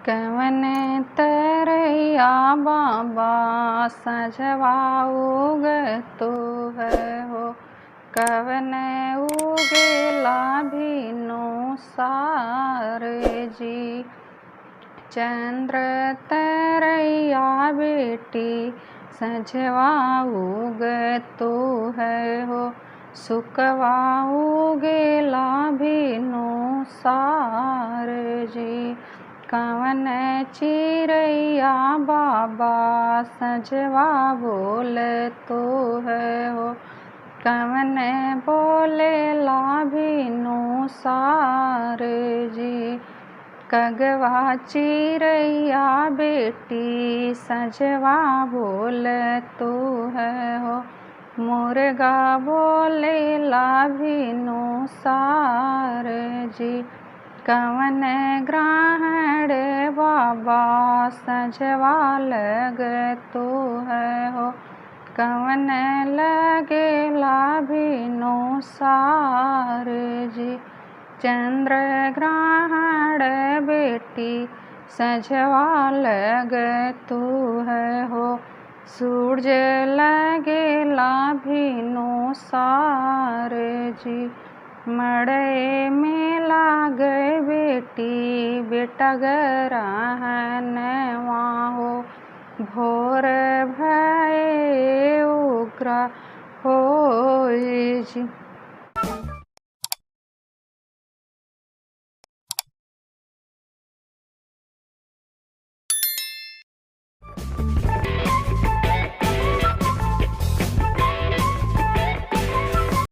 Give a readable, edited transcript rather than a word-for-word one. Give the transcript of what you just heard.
कवन तरैया बाबा सजवा उगतो है हो। कवन उगेला भिनो सार जी। चंद्र तरैया बेटी सजवा उगतो है हो। सुकवा उगेला भिनो सार जी। कवन चिरैया बाबा सजवा बोलतो है हो। कवन बोलेला भिनो सार जी। कगवा चिरैया बेटी सजवा बोलतो है हो। मुर्गा बोलेला भिनो सार जी। कवन ग्रहण बाबा सजवा लगतो है हो। कवन लगेला भिनो सार जी। चंद्र ग्रहण बेटी सजवा लगतो है हो। सूरज लगेला भिनो सार जी। मड़े में लागे बेटी बेटा ग्रहणवा हो। भोर भये उग्र होई जी।